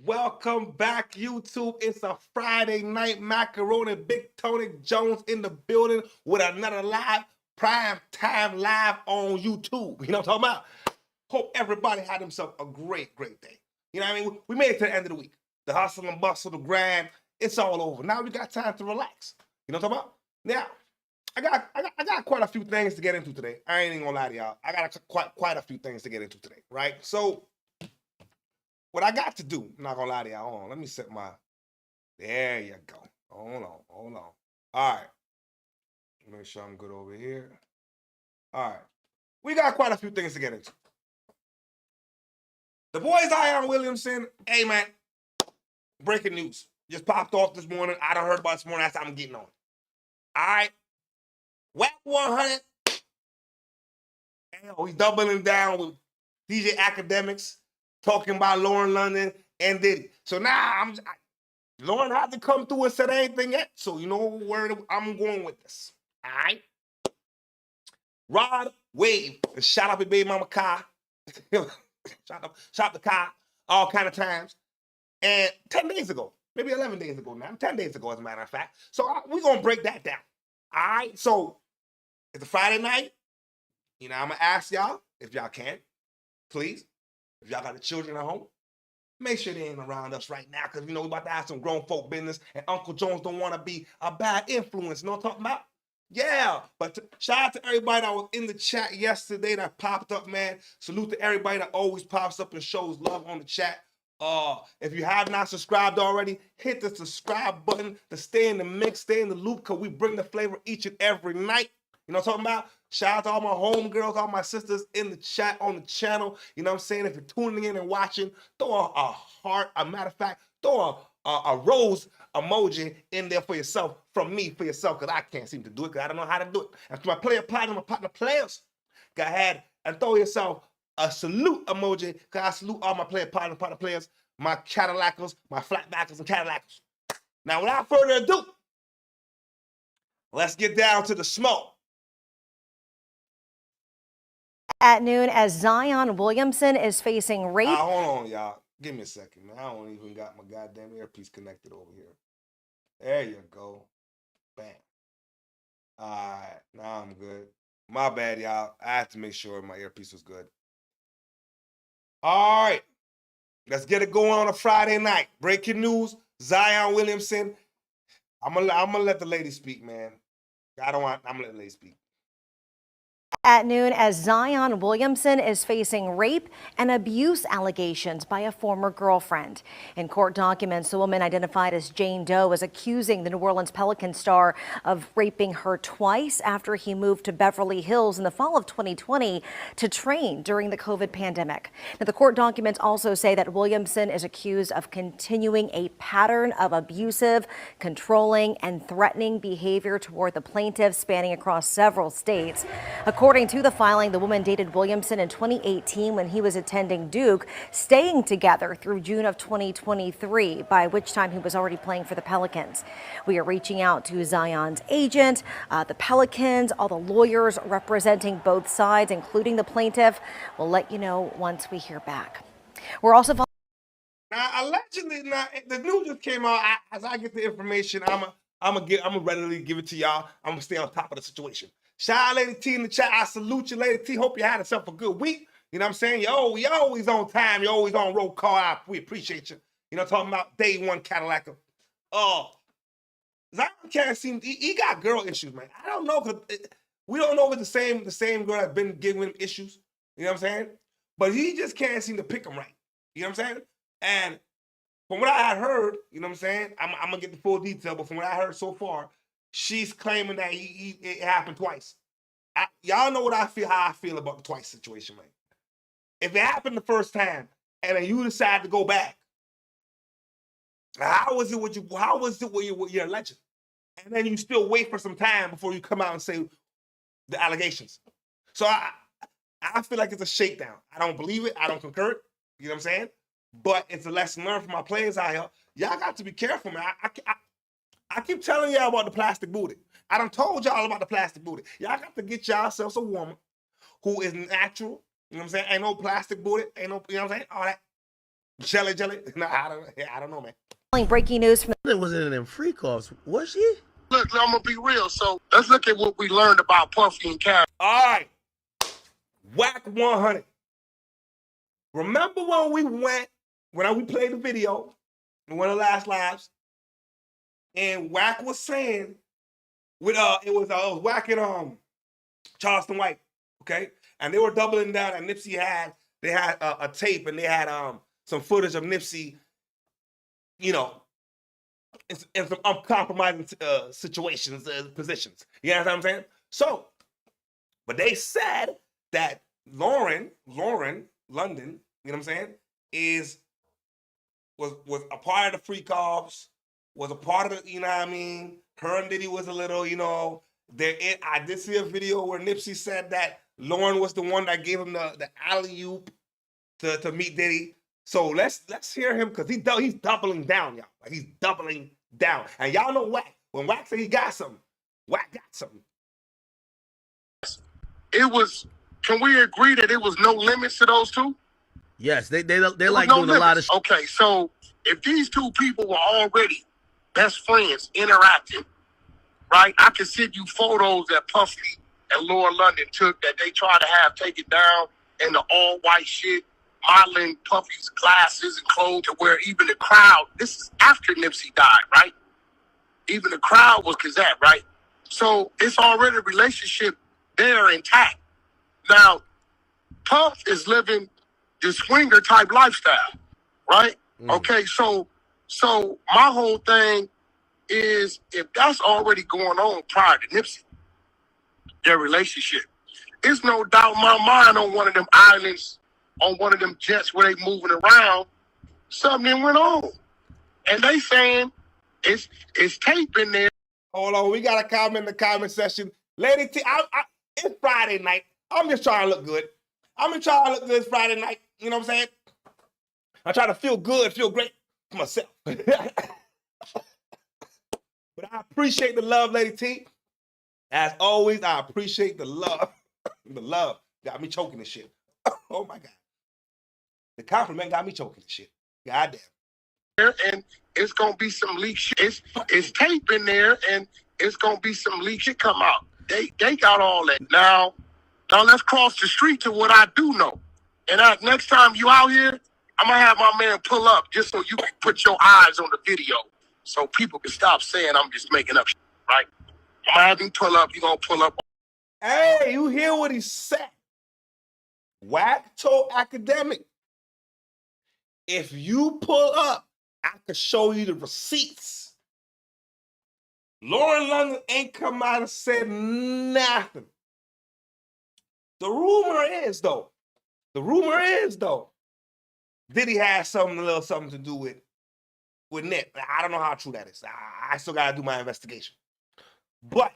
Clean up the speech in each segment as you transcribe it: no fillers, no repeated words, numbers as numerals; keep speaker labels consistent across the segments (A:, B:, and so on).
A: Welcome back, YouTube. It's a Friday night macaroni. Big Tony Jones in the building with another live prime time live on YouTube. You know what I'm talking about? Hope everybody had themselves a great day. You know what I mean? We made it to the end of the week. The hustle and bustle, the grind, it's all over. Now we got time to relax. You know what I'm talking about? Now, I got quite a few things to get into today. I ain't even gonna lie to y'all. I got quite a few things to get into today, right? So what I got to do, I'm not gonna lie to y'all. Hold on, let me set my. There you go. Hold on. All right. Make sure I'm good over here. All right. We got quite a few things to get into. The boy Zion Williamson, hey man, breaking news. Just popped off this morning. I done heard about this morning. That's how I'm getting on. All right. Wack 100. He's doubling down with DJ Akademiks, talking about Lauren London and Diddy. So now Lauren had to come through and said anything yet. So you know where I'm going with this. All right. Rod Wave, shout out to baby mama Kai. shout out to Kai all kind of times. And 10 days ago, maybe 11 days ago now, 10 days ago as a matter of fact. So we're going to break that down. All right. So it's a Friday night. You know, I'm going to ask y'all, if y'all can, please, if y'all got the children at home, make sure they ain't around us right now because, you know, we about to have some grown folk business and Uncle Jones don't want to be a bad influence. You know what I'm talking about? Yeah, but shout out to everybody that was in the chat yesterday that popped up, man. Salute to everybody that always pops up and shows love on the chat. If you have not subscribed already, hit the subscribe button to stay in the mix, stay in the loop, because we bring the flavor each and every night. You know what I'm talking about? Shout out to all my homegirls, all my sisters in the chat on the channel. You know what I'm saying? If you're tuning in and watching, throw a heart. A matter of fact, throw a rose emoji in there for yourself, from me for yourself, because I can't seem to do it, because I don't know how to do it. And to my player partner, my partner players, go ahead and throw yourself a salute emoji, because I salute all my player partner players, my Cadillacers, my flatbackers and Cadillacers. Now, without further ado, let's get down to the smoke.
B: At noon, as Zion Williamson is facing rape.
A: Hold on, y'all. Give me a second, man. I don't even got my goddamn earpiece connected over here. There you go. Bam. All right, now I'm good. My bad, y'all. I have to make sure my earpiece was good. All right. Let's get it going on a Friday night. Breaking news, Zion Williamson. I'm gonna let the lady speak, man. I'm gonna let the lady speak.
B: At noon, as Zion Williamson is facing rape and abuse allegations by a former girlfriend. In court documents, the woman identified as Jane Doe is accusing the New Orleans Pelican star of raping her twice after he moved to Beverly Hills in the fall of 2020 to train during the COVID pandemic. Now, the court documents also say that Williamson is accused of continuing a pattern of abusive, controlling, and threatening behavior toward the plaintiff spanning across several states. According to the filing, the woman dated Williamson in 2018 when he was attending Duke, staying together through June of 2023, by which time he was already playing for the Pelicans. We are reaching out to Zion's agent, the Pelicans, all the lawyers representing both sides, including the plaintiff. We'll let you know once we hear back. We're also
A: now allegedly. Now the news just came out. As I get the information, I'm gonna readily give it to y'all. I'm gonna stay on top of the situation. Shout out Lady T in the chat. I salute you, Lady T. Hope you had yourself a good week. You know what I'm saying? You always on time. You're always on roll call. We appreciate you. You know, talking about day one Cadillac. Zion Cassie, he got girl issues, man. I don't know, because we don't know if it's the same girl that's been giving him issues. You know what I'm saying? But he just can't seem to pick them right. You know what I'm saying? And from what I had heard, you know what I'm saying? I'm going to get the full detail, but from what I heard so far, she's claiming that it happened twice. Y'all know how I feel about the twice situation, man. If it happened the first time and then you decide to go back, how was it with your alleged? And then you still wait for some time before you come out and say the allegations. So I feel like it's a shakedown. I don't believe it. I don't concur it. You know what I'm saying? But it's a lesson learned for my players out here. Y'all got to be careful, man. I keep telling y'all about the plastic booty. I done told y'all about the plastic booty. Y'all got to get yourselves a woman who is natural. You know what I'm saying? Ain't no plastic booty. Ain't no, you know what I'm saying? All that. Jelly. No, I don't know, man.
B: Breaking news from
C: It wasn't in them freak offs, was she?
D: Look, I'm gonna be real. So let's look at what we learned about Puffy and Cassie.
A: All right, Wack 100. Remember when we played the video in one of the last lives, and Wack was saying it was Wack and Charleston White, okay, and they were doubling down, and Nipsey had a tape, and they had some footage of Nipsey, you know, in some uncompromising situations, positions. You know what I'm saying? So, but they said that Lauren London, you know what I'm saying, was a part of the freak offs, was a part of the, you know what I mean? Her and Diddy was a little, you know, I did see a video where Nipsey said that Lauren was the one that gave him the alley-oop to meet Diddy. So let's hear him, because he's doubling down, y'all. Like, he's doubling down. And y'all know Wack. When Wack said he got something, Wack got something.
D: It was. Can we agree that it was no limits to those two?
C: Yes, they like doing a lot of shit.
D: Okay, so if these two people were already best friends interacting, right? I can send you photos that Puffy and Laura London took that they tried to have taken down in the all white shit, modeling Puffy's glasses and clothes, to where even the crowd, this is after Nipsey died, right? Even the crowd was Kazat, right? So it's already a relationship there intact. Now, Puff is living the swinger type lifestyle, right? Okay, so my whole thing is, if that's already going on prior to Nipsey, their relationship, it's no doubt in my mind on one of them islands, on one of them jets where they moving around, something went on. And they saying it's tape in there.
A: Hold on, we got a comment in the comment section. Lady T, it's Friday night. I'm just trying to look good. It's Friday night. You know what I'm saying? I try to feel good, feel great for myself. But I appreciate the love, Lady T. As always, I appreciate the love. The love got me choking this shit. Oh my God. The compliment got me choking this shit. God damn.
D: And it's gonna be some leak shit. It's tape in there, and it's gonna be some leak shit come out. They got all that. Now let's cross the street to what I do know. And next time you out here, I'm gonna have my man pull up just so you can put your eyes on the video, so people can stop saying I'm just making up shit, right? I'm gonna have him pull up. You gonna pull up?
A: Hey, you hear what he said? Wack told Akademiks, if you pull up, I can show you the receipts. Lauren London ain't come out and said nothing. The rumor is though, Diddy has a little something to do with Nip. I don't know how true that is. I still gotta do my investigation. But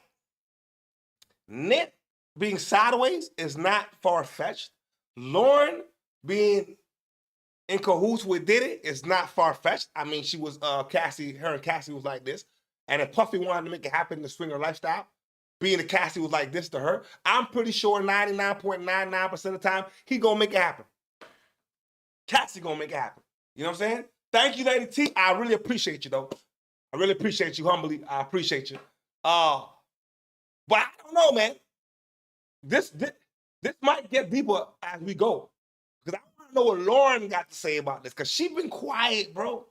A: Nip being sideways is not far-fetched. Lauren being in cahoots with Diddy is not far-fetched. I mean, she was Cassie, her and Cassie was like this. And if Puffy wanted to make it happen in the swinger lifestyle, being a Cassie was like this to her, I'm pretty sure 99.99% of the time, he gonna make it happen. Cassie gonna make it happen. You know what I'm saying? Thank you, Lady T. I really appreciate you, though. I really appreciate you, humbly. I appreciate you. But I don't know, man. This might get deeper as we go. Because I want to know what Lauren got to say about this. Because she been quiet, bro.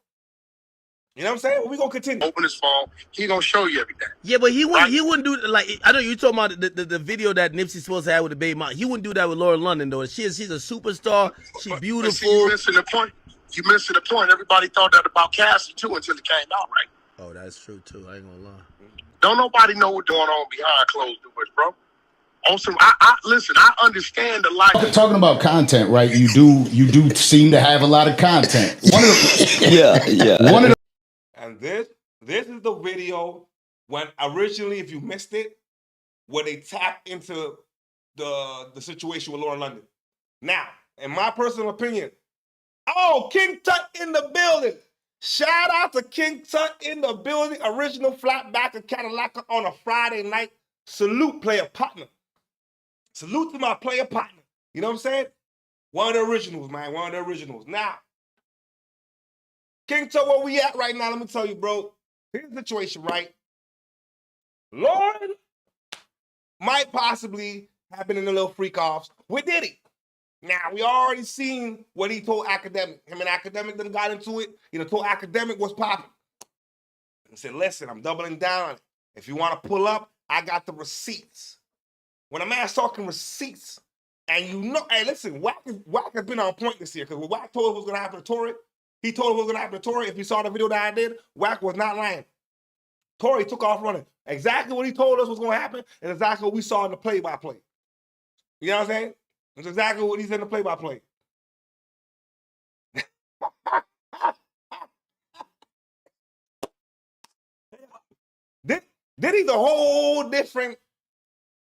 A: You know what I'm saying? We're going to continue.
D: Open his phone. He going to show you everything.
C: Yeah, but he wouldn't do, like, I know you talking about the video that Nipsey's supposed to have with the baby mom. He wouldn't do that with Lauren London, though. She's a superstar. She's beautiful.
D: See, you missing the point. Everybody thought that about Cassie, too, until it came out, right?
C: Oh, that's true, too. I ain't going to lie.
D: Don't nobody know what's going on behind closed doors, bro. Also, listen, I understand the life.
E: Talking about content, right? You do seem to have a lot of content.
A: And this is the video when originally, if you missed it, where they tapped into the situation with Lauren London. Now, in my personal opinion, King Tut in the building. Shout out to King Tut in the building. Original flatback of Cadillac on a Friday night. Salute, player partner. Salute to my player partner. You know what I'm saying? One of the originals, man. One of the originals. Now, King Tut, where we at right now? Let me tell you, bro. Here's the situation, right? Lauren might possibly have been in a little freak offs with Diddy. Now, we already seen what he told Akademiks. Him and Akademiks then got into it. He done told Akademiks what's popping. He said, listen, I'm doubling down on it. If you want to pull up, I got the receipts. When a man's talking receipts, and you know, hey, listen, Wack has been on point this year, because when Wack told us what was going to happen to Tory, he told us what was going to happen to Tory. If you saw the video that I did, Wack was not lying. Tory took off running. Exactly what he told us was going to happen, and exactly what we saw in the play-by-play. You know what I'm saying? It's exactly what he's in the play-by-play. Diddy's a whole different,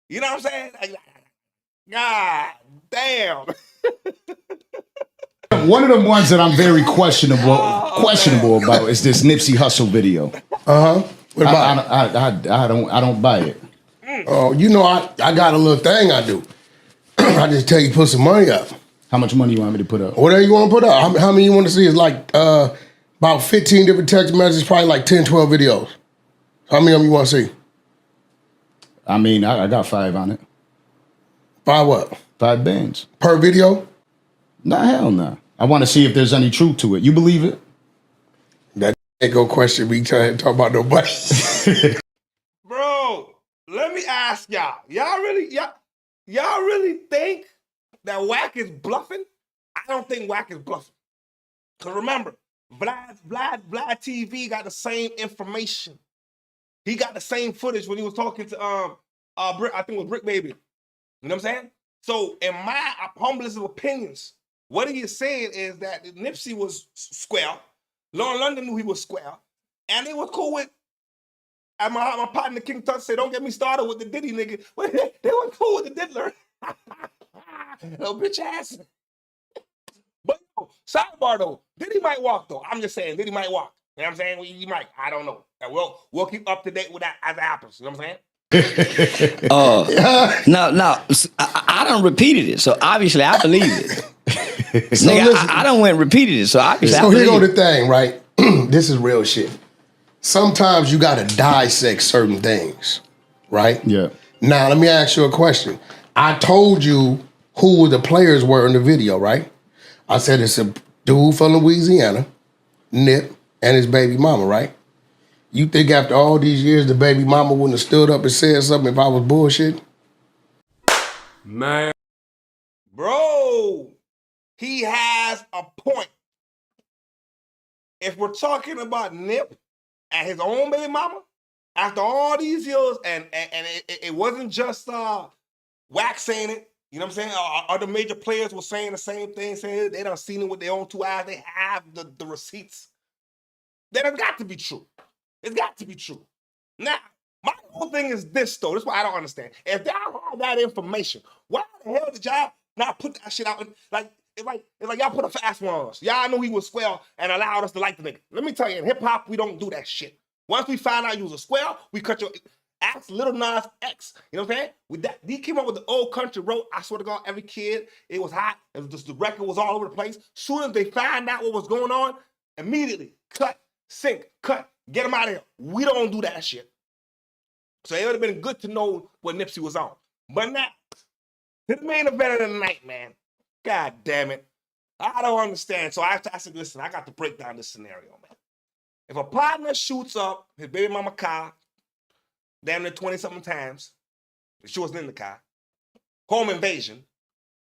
A: you know what I'm saying? God damn.
E: One of the ones that I'm very questionable about is this Nipsey Hussle video.
F: What about
E: I don't buy it.
F: Oh, you know, I got a little thing I do. I just tell you put some money up.
E: How much money you want me to put up?
F: Whatever you want to put up. How many you want to see is like about 15 different text messages, probably like 10, 12 videos. How many of them you want to see?
E: I mean, I got 5 on it.
F: 5 what?
E: 5 bands.
F: Per video?
E: Nah, hell nah. I want to see if there's any truth to it. You believe it?
F: That ain't go question me trying to talk about nobody.
A: Bro, let me ask y'all. Y'all really think that Wack is bluffing? I don't think Wack is bluffing. Because remember, Vlad TV got the same information. He got the same footage when he was talking to I think it was Brick Baby. You know what I'm saying? So in my humblest of opinions, what he is saying is that Nipsey was square. Lauren London knew he was square. And they was cool with, and my partner King Tut said, don't get me started with the Diddy nigga. They were cool with the Diddler. Little bitch ass. But sidebar though, Diddy might walk though. I'm just saying, Diddy might walk. You know what I'm saying? He might. I don't know. And we'll keep up to date with that as it happens. You know what I'm saying?
G: No, I done repeated it, so obviously I believe it.
F: So
G: Nigga,
F: listen,
G: I done went repeated it, so obviously I
F: so
G: believe
F: here go
G: it.
F: the thing, right? This is real shit. Sometimes you got to dissect certain things, right?
E: Yeah.
F: Now, let me ask you a question. I told you who the players were in the video, right? I said it's a dude from Louisiana, Nip, and his baby mama, right? You think after all these years, the baby mama wouldn't have stood up and said something if I was bullshit?
H: Man.
A: Bro, he has a point. If we're talking about Nip and his own baby mama, after all these years, and it wasn't just Wack saying it, you know what I'm saying? Other major players were saying the same thing, saying they done seen it with their own 2 eyes. They have the receipts. Then it's got to be true. It's got to be true. Now, my whole thing is this, though. This is what I don't understand. If y'all had that information, why the hell did y'all not put that shit out? It's like y'all put a fast one on us. Y'all knew he was square and allowed us to like the nigga. Let me tell you, in hip-hop, we don't do that shit. Once we find out you was a square, we cut your ass, Little Nas X. You know what I'm saying? With that, he came up with the Old Country Road. I swear to God, every kid, it was hot. It was just, the record was all over the place. Soon as they find out what was going on, immediately cut, sync, cut, get him out of here. We don't do that shit. So it would have been good to know what Nipsey was on. But now, to the main event of the night, man. God damn it. I don't understand. So I said, listen, I got to break down this scenario, man. If a partner shoots up his baby mama car, damn near 20-something times, she wasn't in the car, home invasion,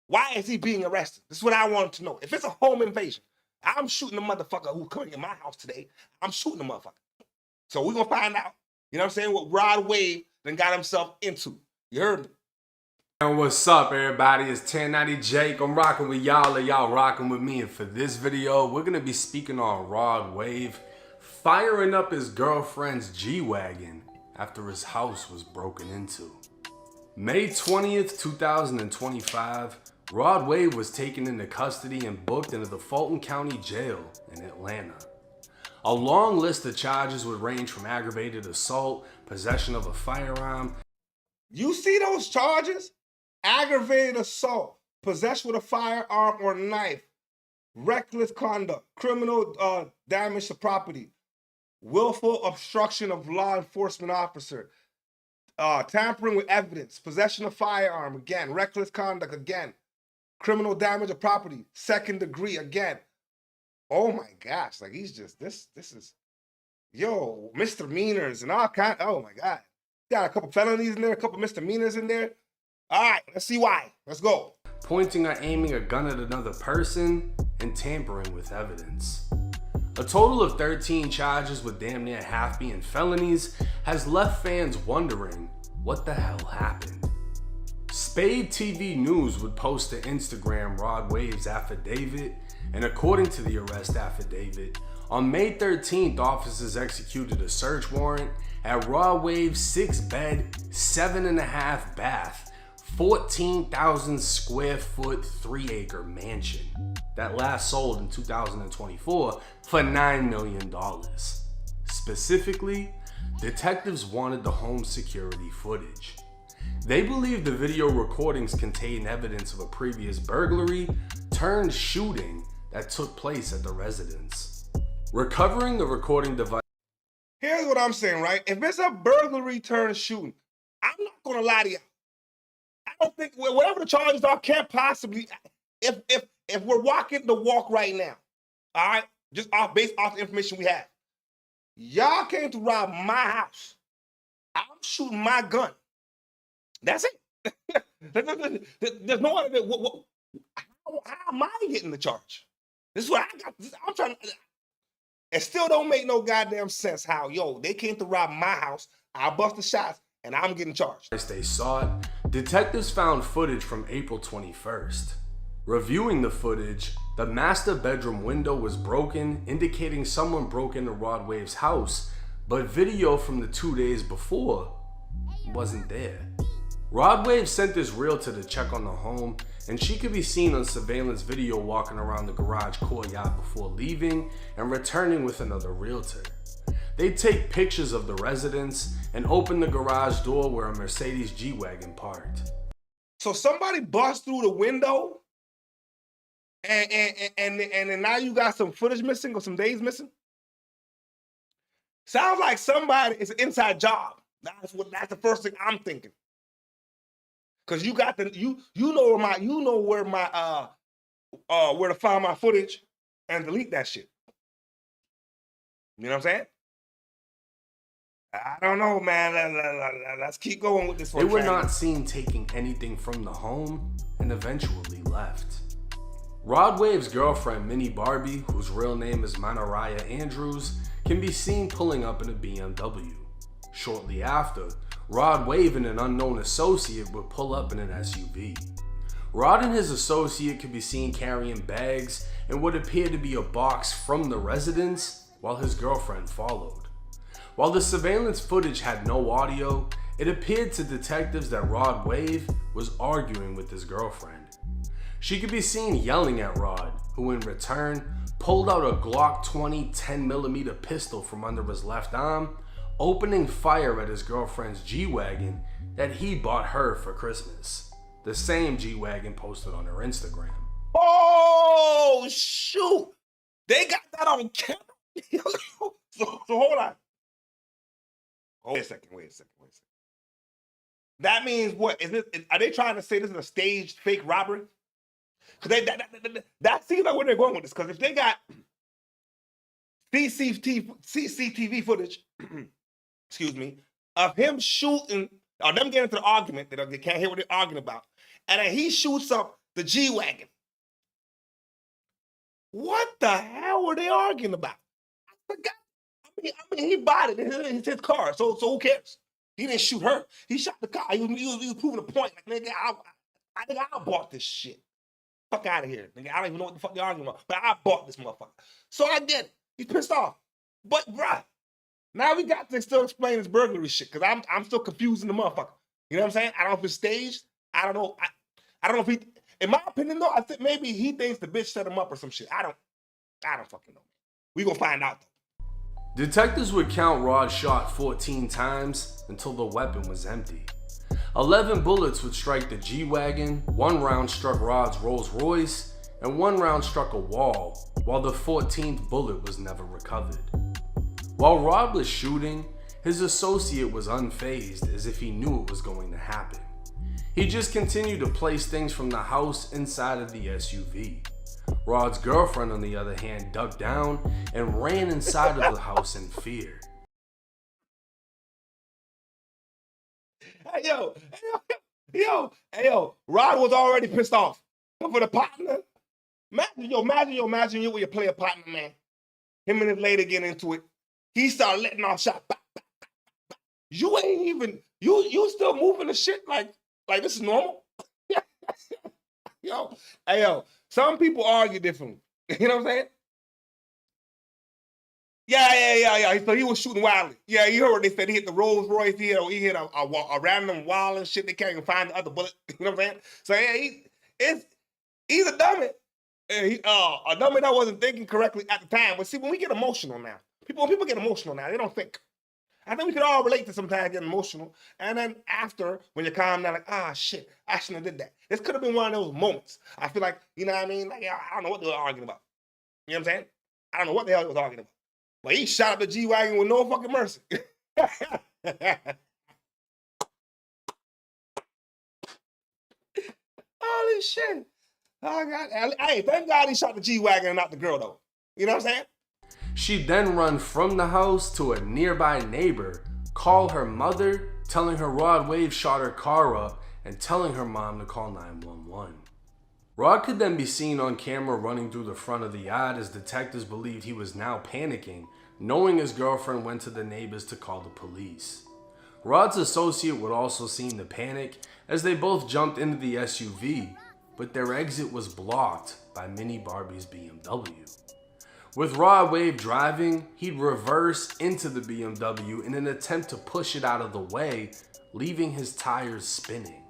A: why is he being arrested? This is what I want to know. If it's a home invasion, I'm shooting the motherfucker who's coming in my house today. I'm shooting the motherfucker. So we're going to find out, you know what I'm saying, what Rod Wave then got himself into. You heard me?
H: And what's up, everybody? It's 1090 Jake. I'm rocking with y'all, and y'all rocking with me. And for this video, we're going to be speaking on Rod Wave firing up his girlfriend's G-Wagon after his house was broken into. May 20th, 2025, Rod Wave was taken into custody and booked into the Fulton County Jail in Atlanta. A long list of charges would range from aggravated assault, possession of a firearm.
A: You see those charges? Aggravated assault, possession with a firearm or knife. reckless conduct, criminal damage to property, willful obstruction of law enforcement officer, tampering with evidence, possession of firearm, again, reckless conduct, again, criminal damage of property, second degree, again. Oh my gosh, like he's just, this is, yo, misdemeanors and all kind, oh my God. Got a couple felonies in there, a couple misdemeanors in there. All right, let's see why. Let's go.
H: Pointing or aiming a gun at another person, and tampering with evidence. A total of 13 charges with damn near half being felonies has left fans wondering what the hell happened. Spade TV News would post to Instagram Rod Wave's affidavit, and according to the arrest affidavit, on May 13th, officers executed a search warrant at Rod Wave's 6-bed, 7.5 bath, 14,000 square foot, 3-acre mansion that last sold in 2024 for $9 million. Specifically, detectives wanted the home security footage. They believe the video recordings contain evidence of a previous burglary turned shooting that took place at the residence. Recovering the recording device.
A: Here's what I'm saying, right? If it's a burglary turned shooting, I'm not gonna lie to you. I don't think whatever the charges are can't possibly. If we're walking the walk right now, all right, just based off the information we have, y'all came to rob my house. I'm shooting my gun. That's it. There's no other. How am I getting the charge? This is what I got. I'm trying to. It still don't make no goddamn sense how, yo, they came to rob my house, I bust the shots, and I'm getting charged.
H: They sought, detectives found footage from April 21st. Reviewing the footage, the master bedroom window was broken, indicating someone broke into Rod Wave's house, but video from the 2 days before wasn't there. Rod Wave sent his realtor to check on the home, and she could be seen on surveillance video walking around the garage courtyard before leaving and returning with another realtor. They take pictures of the residence and open the garage door where a Mercedes G-Wagon parked.
A: So somebody bust through the window, and then now you got some footage missing or some days missing? Sounds like somebody, it's an inside job. That's the first thing I'm thinking. Cause you got you know where to find my footage and delete that shit. You know what I'm saying? I don't know, man. Let's keep going with this one.
H: They were not seen taking anything from the home and eventually left. Rod Wave's girlfriend, Minnie Barbie, whose real name is Manariah Andrews, can be seen pulling up in a BMW. Shortly after, Rod Wave and an unknown associate would pull up in an SUV. Rod and his associate could be seen carrying bags and what appeared to be a box from the residence while his girlfriend followed. While the surveillance footage had no audio, it appeared to detectives that Rod Wave was arguing with his girlfriend. She could be seen yelling at Rod, who in return pulled out a Glock 20 10mm pistol from under his left arm, opening fire at his girlfriend's G-Wagon that he bought her for Christmas. The same G-Wagon posted on her Instagram.
A: Oh, shoot. They got that on camera? so hold on. Wait a second. That means what? Are they trying to say this is a staged fake robbery? Because that seems like where they're going with this. Because if they got CCTV footage, excuse me, of him shooting, or them getting into the argument, they can't hear what they're arguing about, and then he shoots up the G-Wagon. What the hell were they arguing about? I forgot. I mean, he bought it. It's his car, so who cares? He didn't shoot her. He shot the car. He was proving a point. Like, nigga, I think I bought this shit. Fuck out of here, nigga. I don't even know what the fuck they're arguing about, but I bought this motherfucker. So I get it. He's pissed off. But, bruh, now we got to still explain this burglary shit, because I'm still confusing the motherfucker. You know what I'm saying? I don't know if it's staged. I don't know. I don't know if he, in my opinion, though, I think maybe he thinks the bitch set him up or some shit. I don't fucking know. We gonna find out, though.
H: Detectives would count Rod's shot 14 times until the weapon was empty. 11 bullets would strike the G-Wagon, 1 round struck Rod's Rolls Royce, and one round struck a wall, while the 14th bullet was never recovered. While Rod was shooting, his associate was unfazed, as if he knew it was going to happen. He just continued to place things from the house inside of the SUV. Rod's girlfriend, on the other hand, ducked down and ran inside of the house in fear.
A: Hey, yo, Rod was already pissed off. But for the partner, imagine you with your player partner, man. Him and his lady getting into it. He started letting off shots. You ain't even, you still moving the shit like this is normal? Yo, some people argue differently. You know what I'm saying? Yeah. So he was shooting wildly. Yeah, you heard what they said. He hit the Rolls Royce. He hit a random wall and shit. They can't even find the other bullet. You know what I'm saying? So yeah, he's a dummy. A dummy that wasn't thinking correctly at the time. But see, when we get emotional now, when people get emotional now, they don't think. I think we could all relate to sometimes getting emotional. And then after, when you're calm down, like, shit, I shouldn't have did that. This could have been one of those moments. I feel like, you know what I mean? Like, I don't know what they were arguing about. You know what I'm saying? I don't know what the hell he was arguing about. But he shot up the G-Wagon with no fucking mercy. Holy shit. Oh, God. Hey, thank God he shot the G-Wagon and not the girl, though. You know what I'm saying?
H: She then run from the house to a nearby neighbor, call her mother, telling her Rod Wave shot her car up, and telling her mom to call 911. Rod could then be seen on camera running through the front of the yard as detectives believed he was now panicking, knowing his girlfriend went to the neighbors to call the police. Rod's associate would also seem to panic as they both jumped into the SUV, but their exit was blocked by Mini Barbie's BMW. With Rod Wave driving, he'd reverse into the BMW in an attempt to push it out of the way, leaving his tires spinning.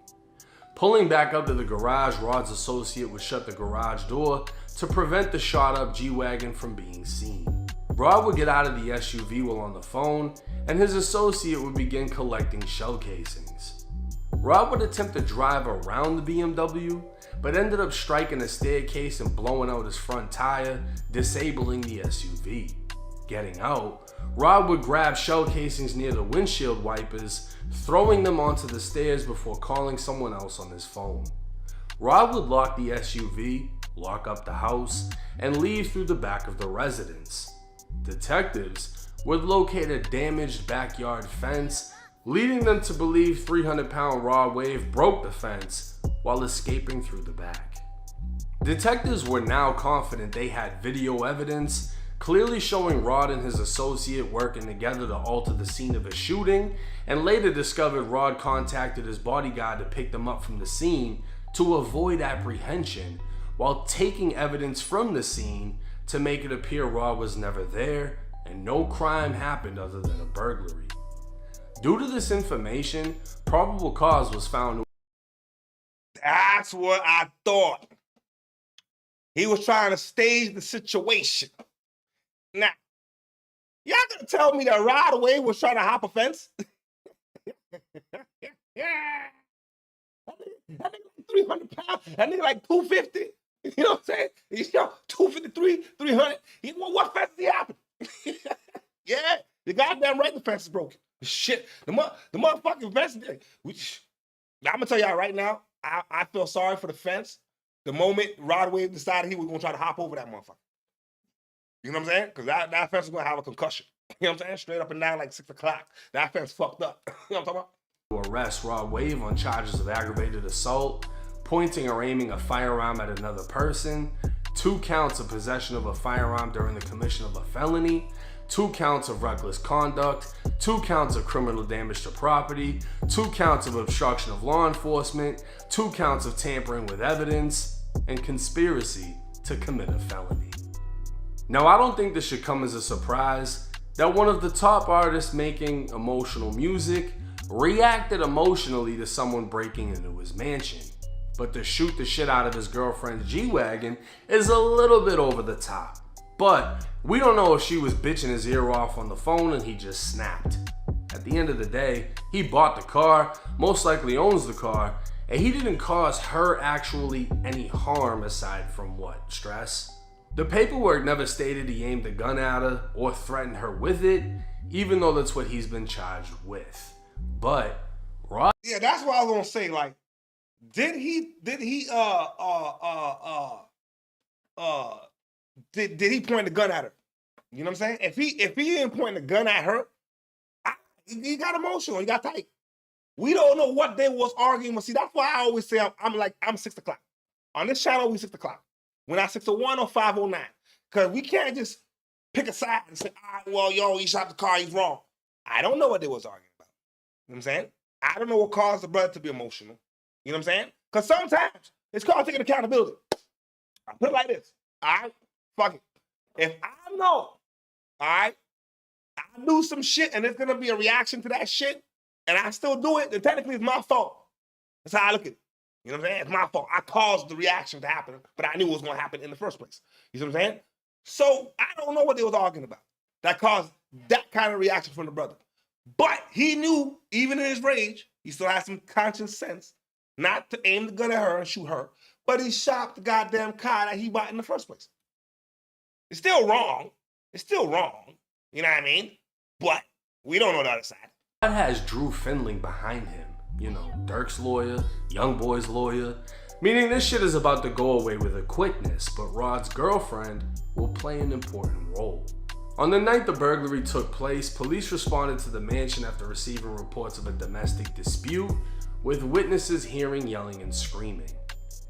H: Pulling back up to the garage, Rod's associate would shut the garage door to prevent the shot up G-Wagon from being seen. Rod would get out of the SUV while on the phone, and his associate would begin collecting shell casings. Rod would attempt to drive around the BMW, but ended up striking a staircase and blowing out his front tire, disabling the SUV. Getting out, Rod would grab shell casings near the windshield wipers, throwing them onto the stairs before calling someone else on his phone. Rod would lock the SUV, lock up the house, and leave through the back of the residence. Detectives would locate a damaged backyard fence, leading them to believe 300-pound Rod Wave broke the fence while escaping through the back. Detectives were now confident they had video evidence, clearly showing Rod and his associate working together to alter the scene of a shooting, and later discovered Rod contacted his bodyguard to pick them up from the scene to avoid apprehension, while taking evidence from the scene to make it appear Rod was never there and no crime happened other than a burglary. Due to this information, probable cause was found.
A: That's what I thought. He was trying to stage the situation. Now, y'all gonna tell me that Rod Wave was trying to hop a fence? That nigga like 300 pounds. That nigga like 250. You know what I'm saying? He's 253, 300. What fence did he happen? Yeah, the goddamn right the fence is broken. Shit, the motherfucking fence. I'm gonna tell y'all right now, I feel sorry for the fence. The moment Rod Wave decided he was gonna try to hop over that motherfucker. You know what I'm saying? Because that fence is gonna have a concussion. You know what I'm saying? Straight up and down like 6 o'clock. That fence fucked up. You know what I'm talking about?
H: To arrest Rod Wave on charges of aggravated assault, pointing or aiming a firearm at another person, 2 counts of possession of a firearm during the commission of a felony, 2 counts of reckless conduct, 2 counts of criminal damage to property, 2 counts of obstruction of law enforcement, 2 counts of tampering with evidence, and conspiracy to commit a felony. Now, I don't think this should come as a surprise that one of the top artists making emotional music reacted emotionally to someone breaking into his mansion. But to shoot the shit out of his girlfriend's G-Wagon is a little bit over the top. But we don't know if she was bitching his ear off on the phone and he just snapped. At the end of the day, he bought the car, most likely owns the car, and he didn't cause her actually any harm aside from what? Stress? The paperwork never stated he aimed a gun at her or threatened her with it, even though that's what he's been charged with. But Rod,
A: Yeah, that's what I was gonna say. Like, did he point the gun at her? You know what I'm saying? If he didn't point the gun at her, he got emotional. He got tight. We don't know what they was arguing. See, that's why I always say I'm 6 o'clock. On this channel, we 6 o'clock. We're not 601 or 509. Because we can't just pick a side and say, all right, well, yo, he shot the car, he's wrong. I don't know what they was arguing about. You know what I'm saying? I don't know what caused the brother to be emotional. You know what I'm saying? Because sometimes it's called taking accountability. I put it like this. All right? Fuck it. If I know, all right, I do some shit and there's going to be a reaction to that shit and I still do it, then technically it's my fault. That's how I look at it. You know what I'm saying? It's my fault. I caused the reaction to happen, but I knew it was going to happen in the first place. You see what I'm saying? So I don't know what they was arguing about that caused that kind of reaction from the brother. But he knew, even in his rage, he still had some conscious sense not to aim the gun at her and shoot her, but he shot the goddamn car that he bought in the first place. It's still wrong. It's still wrong. You know what I mean? But we don't know the other side.
H: Rod has Drew Findling behind him. You know, Dirk's lawyer, Young Boy's lawyer. Meaning this shit is about to go away with a quickness, but Rod's girlfriend will play an important role. On the night the burglary took place, police responded to the mansion after receiving reports of a domestic dispute, with witnesses hearing yelling and screaming.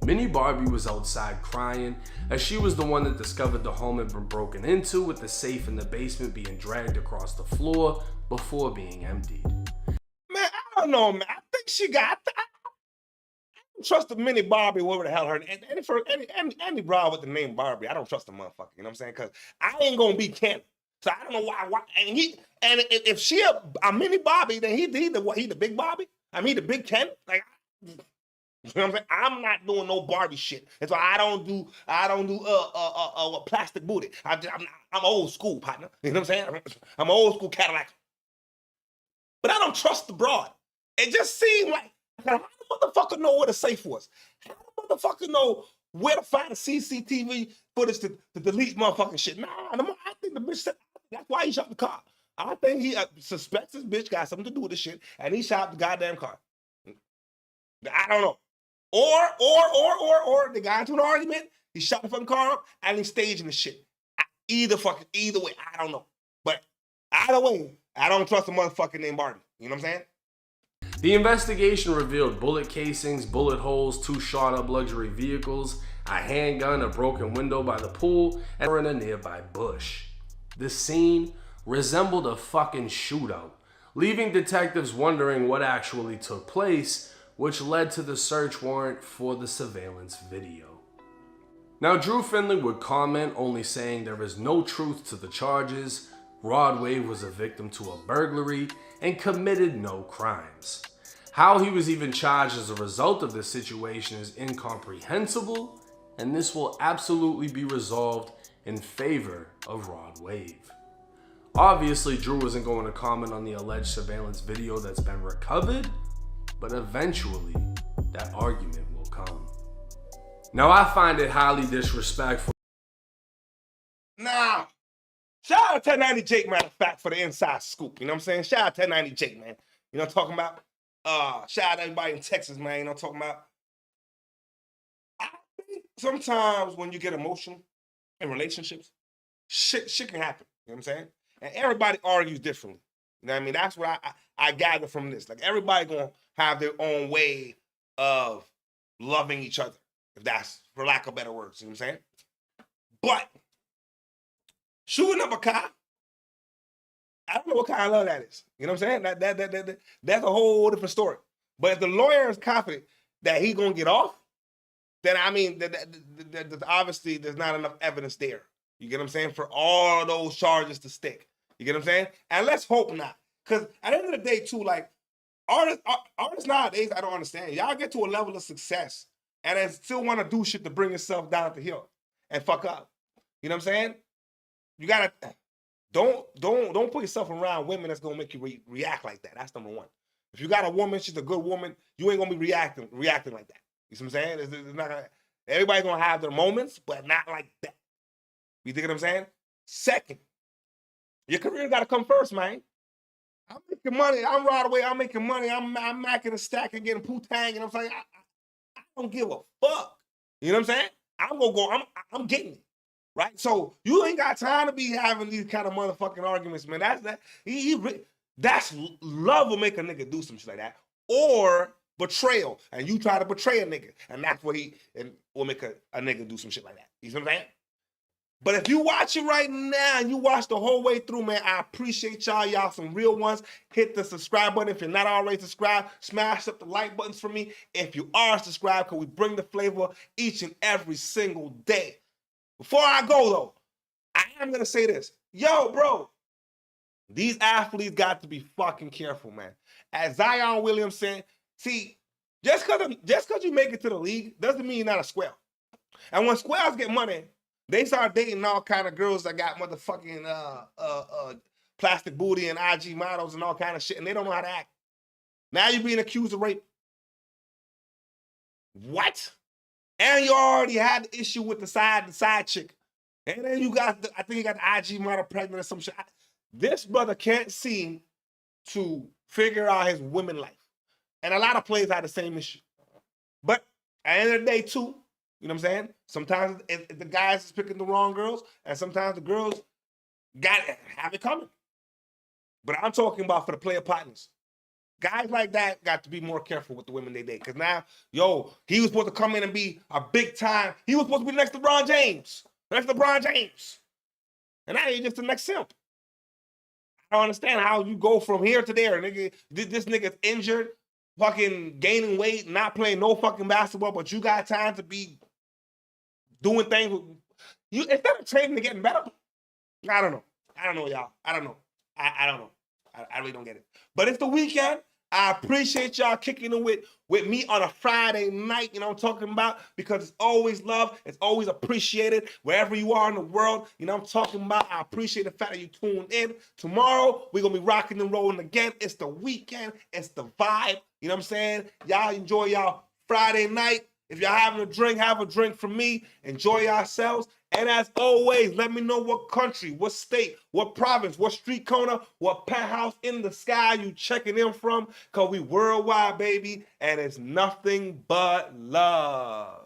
H: Minnie Barbie was outside crying, as she was the one that discovered the home had been broken into, with the safe in the basement being dragged across the floor before being emptied.
A: Man, I don't know, man. I think she got. I don't trust the Minnie Barbie, whatever the hell her. Any broad with the name Barbie, I don't trust the motherfucker. You know what I'm saying? Because I ain't gonna be Ken. So I don't know why. And if she a Minnie Barbie, then he the big Barbie. I mean, the big Ken. Like, you know what I'm saying? I'm not doing no Barbie shit. That's why I don't do plastic booty. I'm old school, partner. You know what I'm saying? I'm old school Cadillac. But I don't trust the broad. It just seemed like, how the motherfucker know where the safe was? How the motherfucker know where to find the CCTV footage to delete motherfucking shit? Nah, I think the bitch said, that's why he shot the car. I think he suspects this bitch got something to do with this shit, and he shot the goddamn car. I don't know. Or they got into an argument, he shot the fucking car up, and he's staging the shit. Either way, I don't know. But either way, I don't trust a motherfucker named Barbie. You know what I'm saying?
H: The investigation revealed bullet casings, bullet holes, 2 shot up luxury vehicles, a handgun, a broken window by the pool, and in a nearby bush. The scene resembled a fucking shootout, leaving detectives wondering what actually took place, which led to the search warrant for the surveillance video. Now, Drew Findling would comment, only saying there is no truth to the charges. Rod Wave was a victim to a burglary and committed no crimes. How he was even charged as a result of this situation is incomprehensible, and this will absolutely be resolved in favor of Rod Wave. Obviously, Drew isn't going to comment on the alleged surveillance video that's been recovered, but eventually that argument will come. Now, I find it highly disrespectful.
A: Nah. Shout out to 1090 Jake, matter of fact, for the inside scoop. You know what I'm saying? Shout out to 1090 Jake, man. You know what I'm talking about? Shout out to everybody in Texas, man. You know what I'm talking about? I think sometimes when you get emotional in relationships, shit can happen. You know what I'm saying? And everybody argues differently. You know what I mean? That's what I gather from this. Like, everybody gonna have their own way of loving each other, if that's, for lack of better words. You know what I'm saying? But shooting up a car, I don't know what kind of love that is. You know what I'm saying? That's a whole different story. But if the lawyer is confident that he's gonna get off, then I mean, obviously there's not enough evidence there. You get what I'm saying? For all those charges to stick. You get what I'm saying? And let's hope not. Because at the end of the day, too, like, artists nowadays, I don't understand. Y'all get to a level of success and then still want to do shit to bring yourself down the hill and fuck up. You know what I'm saying? You gotta don't put yourself around women that's gonna make you react like that. That's number one. If you got a woman, she's a good woman, you ain't gonna be reacting like that. You see what I'm saying? It's not gonna, everybody's gonna have their moments, but not like that. You think what I'm saying? Second, your career gotta come first, man. I'm making money. I'm right away. I'm making money. I'm macking a stack and getting poo-tang, and I'm saying I don't give a fuck. You know what I'm saying? I'm gonna go. I'm getting it, right? So you ain't got time to be having these kind of motherfucking arguments, man. That's love will make a nigga do some shit like that, or betrayal, and you try to betray a nigga, and that's what will make a nigga do some shit like that. You see what I'm saying? But if you watch it right now and you watch the whole way through, man, I appreciate y'all. Y'all some real ones. Hit the subscribe button. If you're not already subscribed, smash up the like buttons for me. If you are subscribed, because we bring the flavor each and every single day. Before I go, though, I am going to say this. Yo, bro, these athletes got to be fucking careful, man. As Zion Williamson, see, just because you make it to the league doesn't mean you're not a square. And when squares get money, they start dating all kind of girls that got motherfucking plastic booty and IG models and all kind of shit, and they don't know how to act. Now you're being accused of rape. What? And you already had the issue with the side chick. And then you got, I think you got the IG model pregnant or some shit. This brother can't seem to figure out his women life. And a lot of players have the same issue. But at the end of the day, too, you know what I'm saying? Sometimes the guys is picking the wrong girls, and sometimes the girls have it coming. But I'm talking about for the player partners. Guys like that got to be more careful with the women they date. Because now, he was supposed to come in and be a big time. He was supposed to be the next LeBron James. And now he's just the next simp. I don't understand how you go from here to there. Nigga, this nigga's injured, fucking gaining weight, not playing no fucking basketball, but you got time to be doing things with you instead of training to getting better. I don't know, y'all. I don't know. I really don't get it. But it's the weekend. I appreciate y'all kicking it with me on a Friday night, you know what I'm talking about? Because it's always love. It's always appreciated wherever you are in the world. You know what I'm talking about? I appreciate the fact that you tuned in. Tomorrow, we're going to be rocking and rolling again. It's the weekend. It's the vibe. You know what I'm saying? Y'all enjoy y'all Friday night. If y'all having a drink, have a drink from me. Enjoy yourselves. And as always, let me know what country, what state, what province, what street corner, what penthouse in the sky you checking in from. Because we worldwide, baby. And it's nothing but love.